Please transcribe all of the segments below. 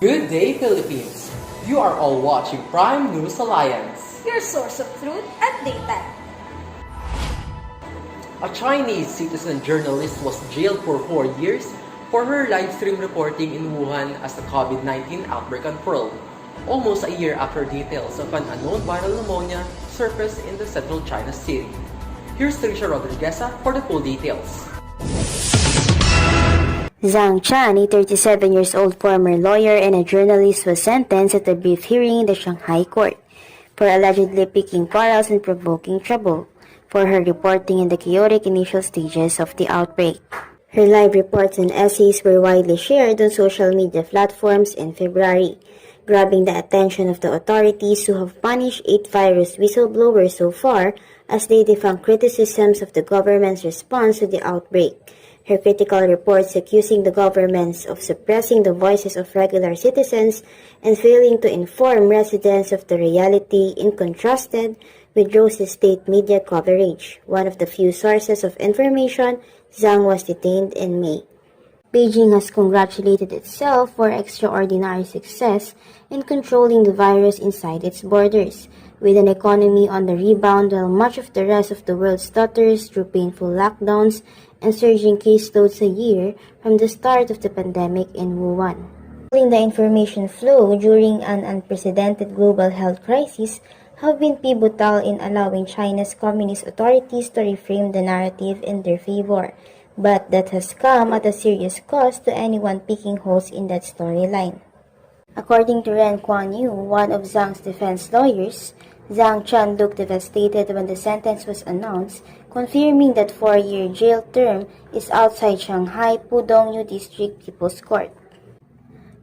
Good day, Philippines! You are all watching Prime News Alliance. Your source of truth at daytime. A Chinese citizen journalist was jailed for 4 years for her live stream reporting in Wuhan as the COVID-19 outbreak unfurled, almost a year after details of an unknown viral pneumonia surfaced in the central China city. Here's Trisha Rodriguez for the full details. Zhang Chan, a 37 years old former lawyer and a journalist, was sentenced at a brief hearing in the Shanghai court for allegedly picking quarrels and provoking trouble for her reporting in the chaotic initial stages of the outbreak. Her live reports and essays were widely shared on social media platforms in February, grabbing the attention of the authorities who have punished 8 virus whistleblowers so far as they defunk criticisms of the government's response to the outbreak. Her critical reports accusing the governments of suppressing the voices of regular citizens and failing to inform residents of the reality in contrasted with Rose's state media coverage, one of the few sources of information. Zhang was detained in May. Beijing has congratulated itself for extraordinary success in controlling the virus inside its borders, with an economy on the rebound while much of the rest of the world stutters through painful lockdowns and surging caseloads a year from the start of the pandemic in Wuhan. Controlling the information flow during an unprecedented global health crisis have been pivotal in allowing China's communist authorities to reframe the narrative in their favor, but that has come at a serious cost to anyone picking holes in that storyline. According to Ren Kuan Yu, one of Zhang's defense lawyers, Zhang Chan looked devastated when the sentence was announced, confirming that 4-year jail term is outside Shanghai Pudong District People's Court.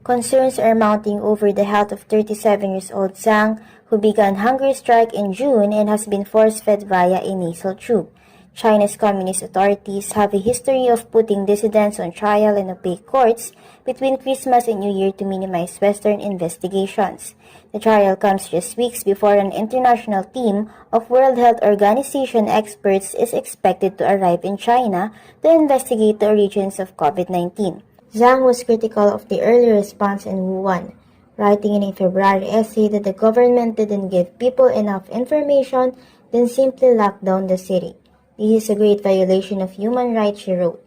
Concerns are mounting over the health of 37 years old Zhang, who began hunger strike in June and has been force-fed via a nasal tube. China's communist authorities have a history of putting dissidents on trial in opaque courts between Christmas and New Year to minimize Western investigations. The trial comes just weeks before an international team of World Health Organization experts is expected to arrive in China to investigate the origins of COVID-19. Zhang was critical of the early response in Wuhan, writing in a February essay that the government didn't give people enough information, then simply locked down the city. This is a great violation of human rights, she wrote.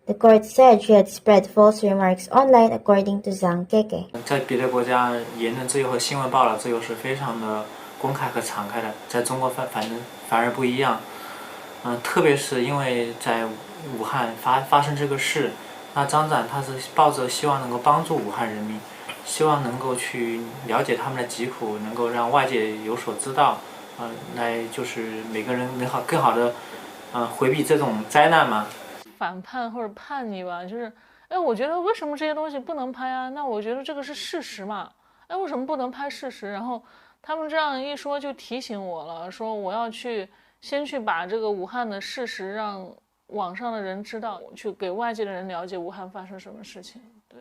The court said she had spread false remarks online, according to Zhang Keke. 在别的国家，言论自由和新闻报道自由是非常的公开和敞开的，在中国反而不一样。特别是因为在武汉发生这个事，那张展他是抱着希望能够帮助武汉人民，希望能够去了解他们的疾苦，能够让外界有所知道，来就是每个人能更好的回避这种灾难嘛。反叛或者叛逆吧，就是，我觉得为什么这些东西不能拍啊？那我觉得这个是事实嘛，为什么不能拍事实？然后他们这样一说，就提醒我了，说我要先去把这个武汉的事实让网上的人知道，去给外界的人了解武汉发生什么事情。对。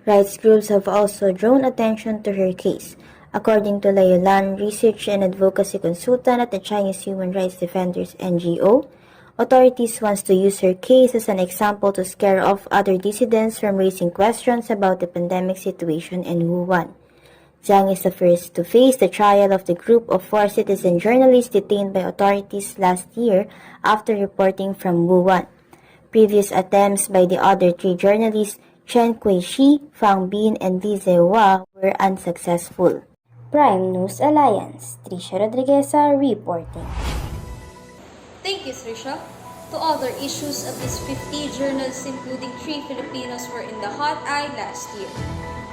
Rights groups have also drawn attention to her case. According to Lei Lan, research and advocacy consultant at the Chinese Human Rights Defenders NGO, authorities want to use her case as an example to scare off other dissidents from raising questions about the pandemic situation in Wuhan. Zhang is the first to face the trial of the group of 4 citizen journalists detained by authorities last year after reporting from Wuhan. Previous attempts by the other 3 journalists, Chen Kuishi, Fang Bin, and Li Zehua, were unsuccessful. Prime News Alliance, Trisha Rodriguez reporting. Thank you, Trisha. To other issues, at least 50 journalists, including 3 Filipinos, were in the hot eye last year.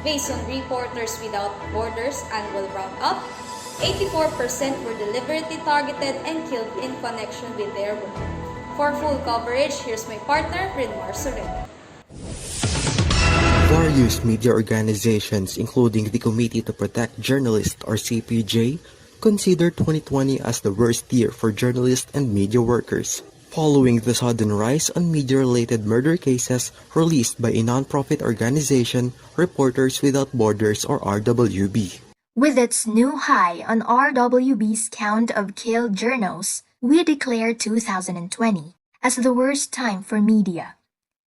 Based on Reporters Without Borders' annual roundup, 84% were deliberately targeted and killed in connection with their work. For full coverage, here's my partner, Brynmar Sorrento. Various media organizations, including the Committee to Protect Journalists or CPJ, consider 2020 as the worst year for journalists and media workers, following the sudden rise on media-related murder cases released by a non-profit organization, Reporters Without Borders or RWB. With its new high on RWB's count of killed journals, we declare 2020 as the worst time for media.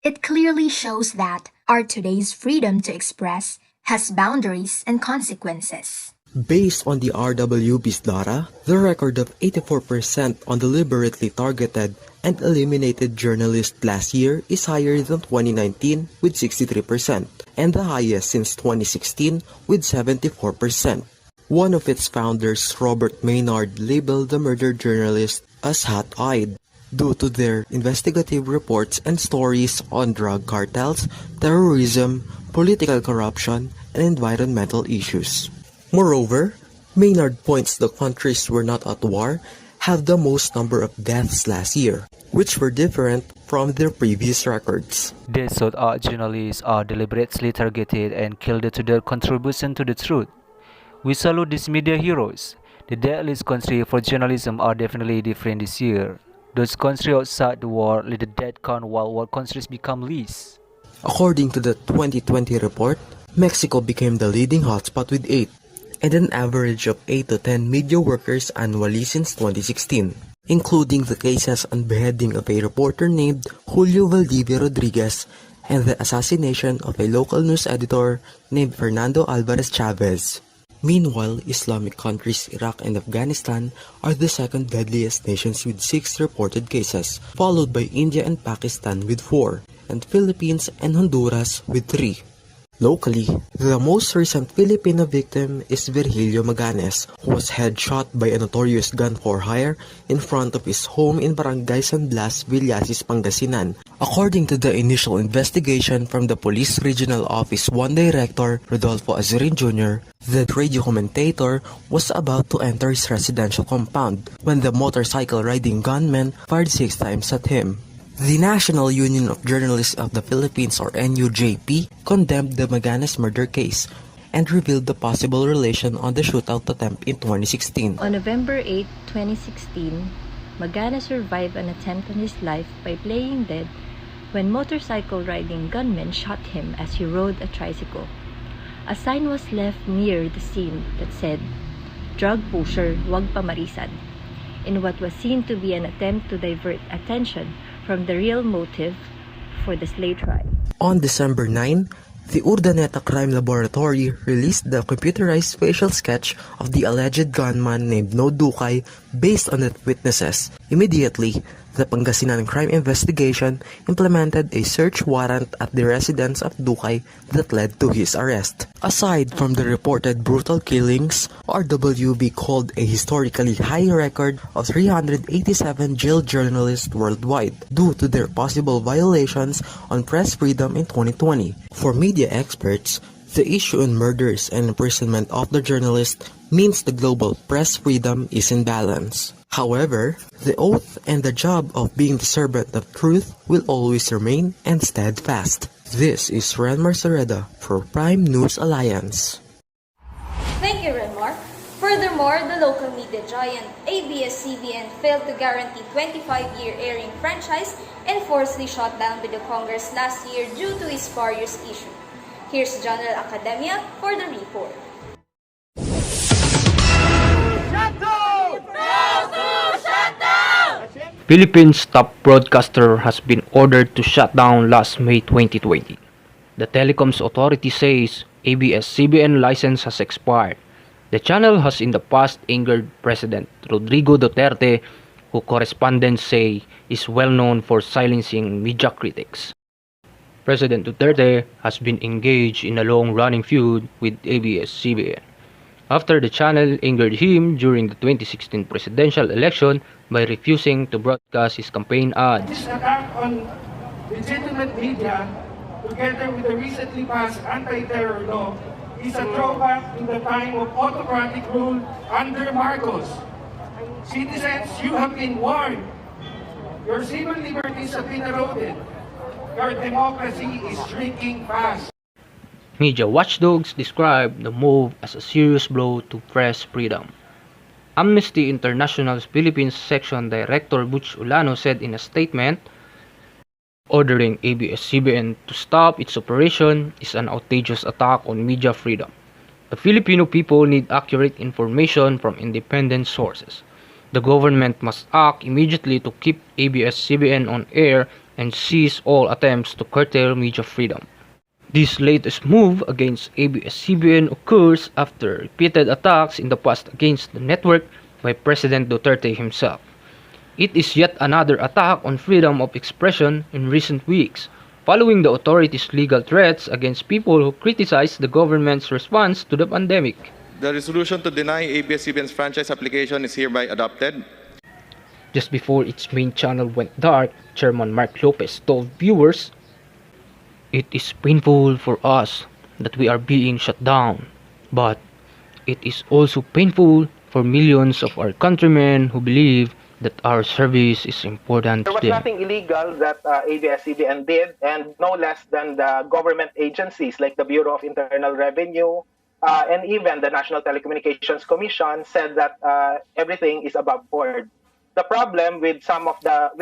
It clearly shows that Our today's freedom to express has boundaries and consequences. Based on the RWB's data, the record of 84% on deliberately targeted and eliminated journalists last year is higher than 2019 with 63%, and the highest since 2016 with 74%. One of its founders, Robert Maynard, labeled the murdered journalists as hot-eyed due to their investigative reports and stories on drug cartels, terrorism, political corruption, and environmental issues. Moreover, Maynard points the countries were not at war have the most number of deaths last year, which were different from their previous records. They thought our journalists are deliberately targeted and killed due to their contribution to the truth. We salute these media heroes. The deadliest country for journalism are definitely different this year. Those countries outside the war let the death count while war countries become least. According to the 2020 report, Mexico became the leading hotspot with 8, and an average of 8 to 10 media workers annually since 2016, including the cases on beheading of a reporter named Julio Valdivia Rodriguez and the assassination of a local news editor named Fernando Alvarez Chavez. Meanwhile, Islamic countries Iraq and Afghanistan are the second deadliest nations with 6 reported cases, followed by India and Pakistan with 4, and Philippines and Honduras with 3. Locally, the most recent Filipino victim is Virgilio Maganes, who was headshot by a notorious gun for hire in front of his home in Barangay San Blas, Villasis, Pangasinan. According to the initial investigation from the Police Regional Office 1 Director Rodolfo Azurin Jr., the radio commentator was about to enter his residential compound when the motorcycle-riding gunman fired 6 times at him. The National Union of Journalists of the Philippines, or NUJP, condemned the Maganes murder case and revealed the possible relation on the shootout attempt in 2016. On November 8, 2016, Maganes survived an attempt on his life by playing dead when motorcycle-riding gunmen shot him as he rode a tricycle. A sign was left near the scene that said, "Drug pusher, wag pamarisan," in what was seen to be an attempt to divert attention from the real motive for the slay trial. On December 9, the Urdaneta Crime Laboratory released the computerized facial sketch of the alleged gunman named No Dukay based on the witnesses. Immediately, the Pangasinan Crime Investigation implemented a search warrant at the residence of Dukay that led to his arrest. Aside from the reported brutal killings, RWB called a historically high record of 387 jailed journalists worldwide due to their possible violations on press freedom in 2020. For media experts, the issue in murders and imprisonment of the journalists means the global press freedom is in balance. However, the oath and the job of being the servant of truth will always remain and steadfast. This is Renmar Sereda for Prime News Alliance. Thank you, Renmar. Furthermore, the local media giant ABS-CBN failed to guarantee 25-year airing franchise and forcibly shut down by the Congress last year due to its various issues. Here's General Academia for the report. Philippines' top broadcaster has been ordered to shut down last May 2020. The Telecoms Authority says ABS-CBN license has expired. The channel has in the past angered President Rodrigo Duterte, who correspondents say is well known for silencing media critics. President Duterte has been engaged in a long-running feud with ABS-CBN after the channel angered him during the 2016 presidential election by refusing to broadcast his campaign ads. This attack on legitimate media, together with the recently passed anti-terror law, is a throwback to the time of autocratic rule under Marcos. Citizens, you have been warned. Your civil liberties have been eroded. Your democracy is shrinking fast. Media watchdogs describe the move as a serious blow to press freedom. Amnesty International's Philippines Section Director Butch Ulano said in a statement, ordering ABS-CBN to stop its operation is an outrageous attack on media freedom. The Filipino people need accurate information from independent sources. The government must act immediately to keep ABS-CBN on air and cease all attempts to curtail media freedom. This latest move against ABS-CBN occurs after repeated attacks in the past against the network by President Duterte himself. It is yet another attack on freedom of expression in recent weeks, following the authorities' legal threats against people who criticize the government's response to the pandemic. The resolution to deny ABS-CBN's franchise application is hereby adopted. Just before its main channel went dark, Chairman Mark Lopez told viewers, "It is painful for us that we are being shut down, but it is also painful for millions of our countrymen who believe that our service is important to There was them." nothing illegal that ABS-CBN did, and no less than the government agencies like the Bureau of Internal Revenue and even the National Telecommunications Commission said that everything is above board. The problem with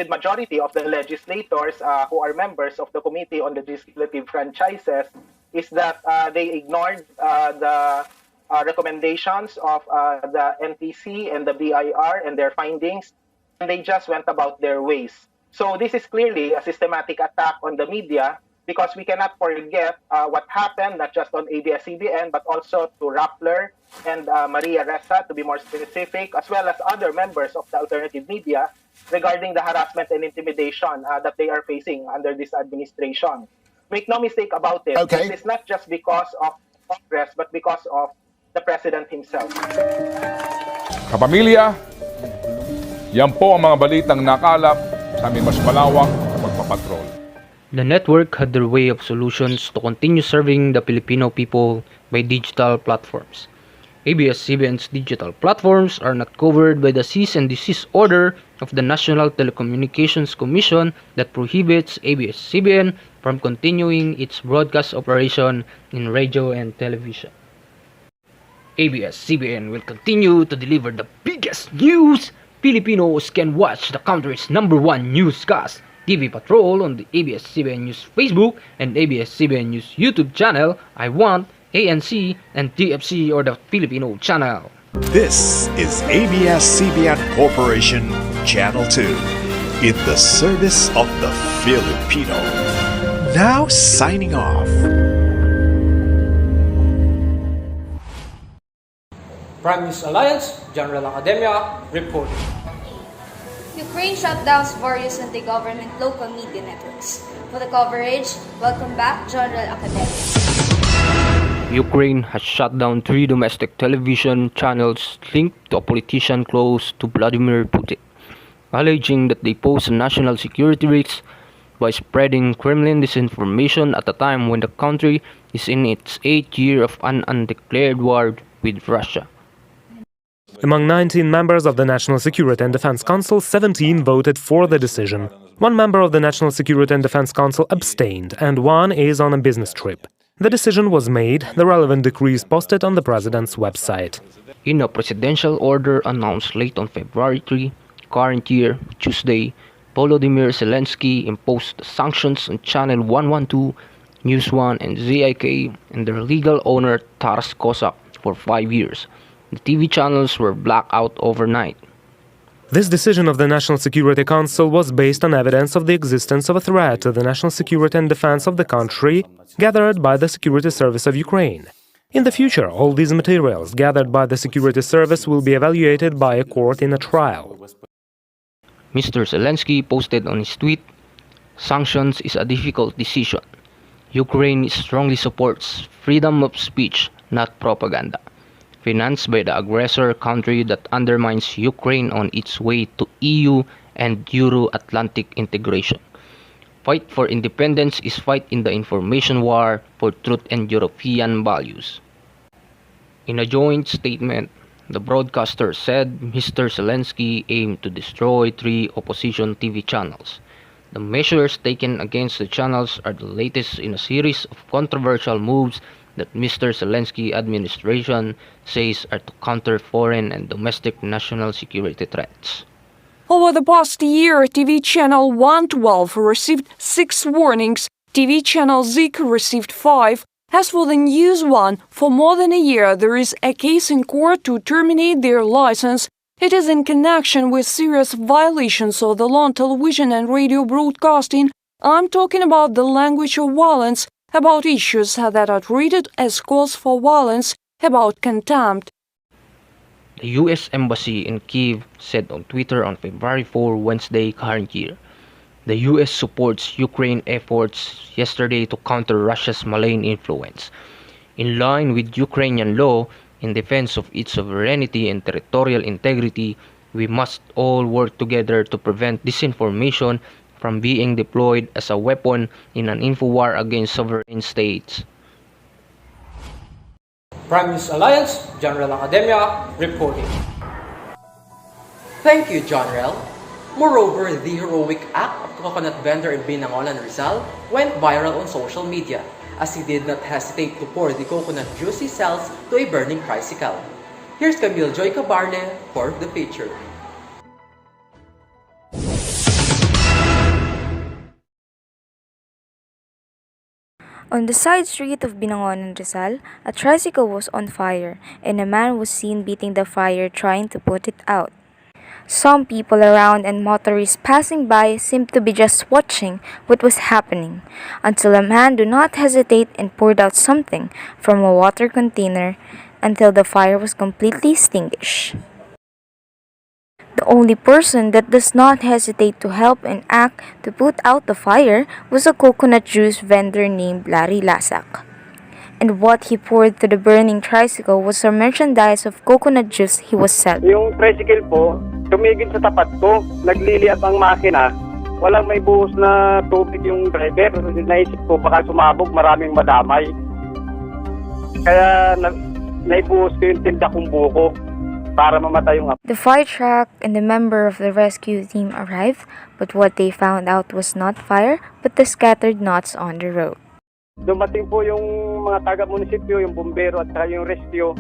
majority of the legislators who are members of the Committee on Legislative Franchises is that they ignored the recommendations of the NTC and the BIR and their findings, and they just went about their ways. So this is clearly a systematic attack on the media, because we cannot forget what happened, not just on ABS-CBN, but also to Rappler and Maria Ressa, to be more specific, as well as other members of the alternative media regarding the harassment and intimidation that they are facing under this administration. Make no mistake about it. Okay. It is not just because of Congress, but because of the President himself. Kapamilya, yan po ang mga balitang nakalap sa aming mas malawak na pagpapatrol. The network had their way of solutions to continue serving the Filipino people by digital platforms. ABS-CBN's digital platforms are not covered by the cease and desist order of the National Telecommunications Commission that prohibits ABS-CBN from continuing its broadcast operation in radio and television. ABS-CBN will continue to deliver the biggest news. Filipinos can watch the country's #1 newscast, TV Patrol, on the ABS-CBN News Facebook and ABS-CBN News YouTube channel, I Want, ANC, and TFC, or the Filipino channel. This is ABS-CBN Corporation Channel 2, in the service of the Filipino. Now signing off. Prime News Alliance, General Academia, reporting. Ukraine shutdowns various anti-government local media networks. For the coverage, welcome back, General Academia. Ukraine has shut down 3 domestic television channels linked to a politician close to Vladimir Putin, alleging that they pose a national security risk by spreading Kremlin disinformation at a time when the country is in its 8th year of an undeclared war with Russia. Among 19 members of the National Security and Defense Council, 17 voted for the decision. 1 member of the National Security and Defense Council abstained, and 1 is on a business trip. The decision was made. The relevant decree is posted on the president's website. In a presidential order announced late on February 3, current year, Tuesday, Volodymyr Zelensky imposed sanctions on Channel 112, News 1, and ZIK and their legal owner Taras Cossack for 5 years. The TV channels were blacked out overnight. This decision of the National Security Council was based on evidence of the existence of a threat to the national security and defense of the country gathered by the Security Service of Ukraine. In the future, all these materials gathered by the Security Service will be evaluated by a court in a trial. Mr. Zelensky posted on his tweet, "Sanctions is a difficult decision. Ukraine strongly supports freedom of speech, not propaganda, financed by the aggressor country that undermines Ukraine on its way to EU and Euro-Atlantic integration. Fight for independence is fight in the information war for truth and European values." In a joint statement, the broadcaster said Mr. Zelensky aimed to destroy 3 opposition TV channels. The measures taken against the channels are the latest in a series of controversial moves that Mr. Zelensky administration says are to counter foreign and domestic national security threats. Over the past year, TV channel 112 received 6 warnings, TV channel ZIK received 5. As for the News 1, for more than a year there is a case in court to terminate their license. It is in connection with serious violations of the law on television and radio broadcasting. I'm talking about the language of violence, about issues that are treated as calls for violence, about contempt. The U.S. Embassy in Kyiv said on Twitter on February 4, Wednesday, current year, the U.S. supports Ukraine efforts yesterday to counter Russia's malign influence. In line with Ukrainian law, in defense of its sovereignty and territorial integrity, we must all work together to prevent disinformation from being deployed as a weapon in an info war against sovereign states. Prime News Alliance, General Academia, reporting. Thank you, John Rel. Moreover, the heroic act of coconut vendor in Binangonan, Rizal went viral on social media as he did not hesitate to pour the coconut juice he sells to a burning tricycle. Here's Camille Joy Cabarle for the feature. On the side street of Binangonan, Rizal, a tricycle was on fire and a man was seen beating the fire trying to put it out. Some people around and motorists passing by seemed to be just watching what was happening until a man did not hesitate and poured out something from a water container until the fire was completely extinguished. The only person that does not hesitate to help and act to put out the fire was a coconut juice vendor named Larry Lasak. And what he poured to the burning tricycle was a merchandise of coconut juice he was selling. Yung tricycle po, tumigil sa tapat ko, nagliliat ang makina, walang may buhos na tubig yung driver. Naisip ko baka sumabog, maraming madamay. Kaya naibuhos ko yung tinda kong buko. The fire truck and the member of the rescue team arrived, but what they found out was not fire, but the scattered knots on the road. Dumating po yung mga taga-munisipyo, yung bumbero at saka yung rescue.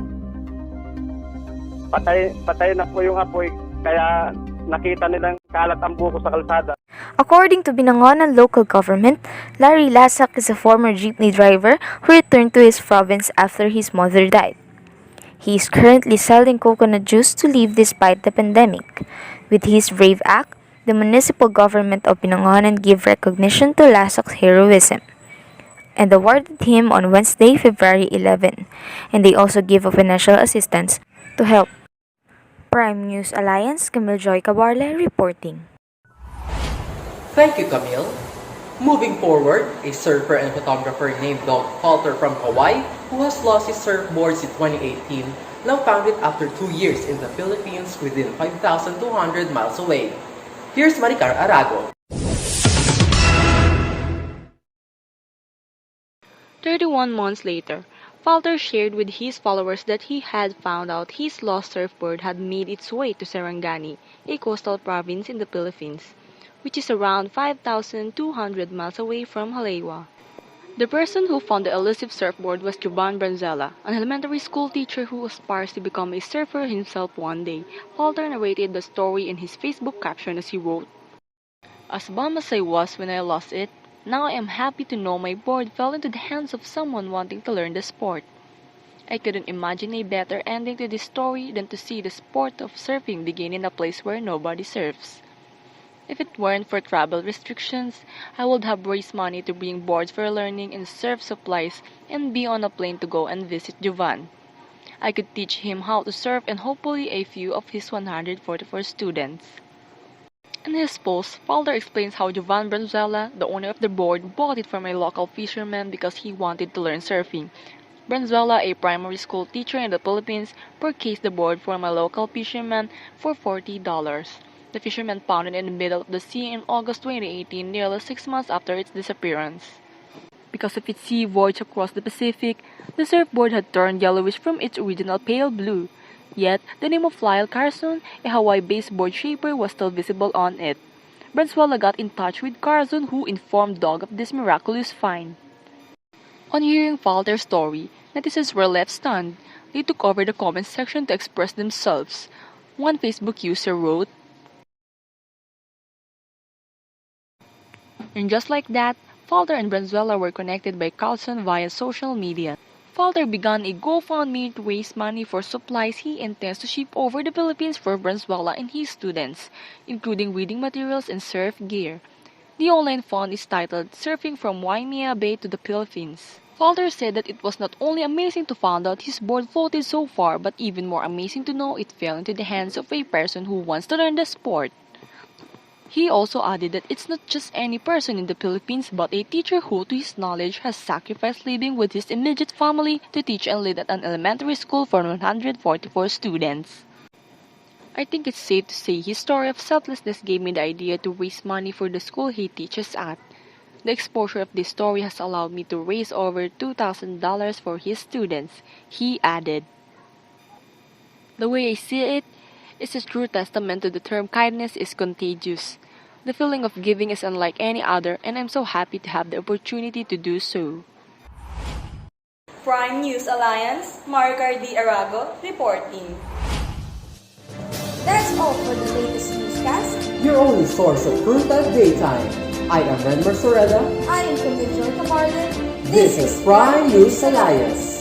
Patay na po yung apoy, kaya nakita nilang kalat ang buko sa kalsada. According to Binangonan local government, Larry Lasak is a former jeepney driver who returned to his province after his mother died. He is currently selling coconut juice to live despite the pandemic. With his brave act, the municipal government of Binangonan gave recognition to Lasak's heroism and awarded him on Wednesday, February 11, and they also gave a financial assistance to help. Prime News Alliance, Camille Joy Cabarle reporting. Thank you, Camille. Moving forward, a surfer and photographer named Doug Falter from Hawaii, who has lost his surfboards in 2018, now found it after 2 years in the Philippines within 5,200 miles away. Here's Maricar Arago. 31 months later, Falter shared with his followers that he had found out his lost surfboard had made its way to Sarangani, a coastal province in the Philippines, which is around 5,200 miles away from Haleiwa. The person who found the elusive surfboard was Jovan Branzella, an elementary school teacher who aspires to become a surfer himself one day. Falter narrated the story in his Facebook caption as he wrote, "As bummed as I was when I lost it, now I am happy to know my board fell into the hands of someone wanting to learn the sport. I couldn't imagine a better ending to this story than to see the sport of surfing begin in a place where nobody surfs. If it weren't for travel restrictions, I would have raised money to bring boards for learning and surf supplies and be on a plane to go and visit Jovan. I could teach him how to surf and hopefully a few of his 144 students." In his post, Falter explains how Jovan Branzella, the owner of the board, bought it from a local fisherman because he wanted to learn surfing. Branzella, a primary school teacher in the Philippines, purchased the board from a local fisherman for $40. The fisherman found it in the middle of the sea in August 2018, nearly 6 months after its disappearance. Because of its sea voyage across the Pacific, the surfboard had turned yellowish from its original pale blue. Yet, the name of Lyle Carson, a Hawaii-based board shaper, was still visible on it. Branzella got in touch with Carson, who informed Doug of this miraculous find. On hearing Falter's story, netizens were left stunned. They took over the comment section to express themselves. One Facebook user wrote, "And just like that, Falter and Branzella were connected by Carlson via social media. Falter began a GoFundMe to raise money for supplies he intends to ship over the Philippines for Branzella and his students, including reading materials and surf gear. The online fund is titled Surfing from Waimea Bay to the Philippines. Falter said that it was not only amazing to find out his board floated so far, but even more amazing to know it fell into the hands of a person who wants to learn the sport. He also added that it's not just any person in the Philippines, but a teacher who, to his knowledge, has sacrificed living with his immediate family to teach and lead at an elementary school for 144 students. I think it's safe to say his story of selflessness gave me the idea to raise money for the school he teaches at. The exposure of this story has allowed me to raise over $2,000 for his students, he added. The way I see it, it's a true testament to the term kindness is contagious. The feeling of giving is unlike any other, and I'm so happy to have the opportunity to do so. Prime News Alliance, Margardi Arago reporting. That's all for the latest newscast. Your only source of truth at daytime. I am Renmer Soreda. I am Camille Camarden. This is Prime News Alliance.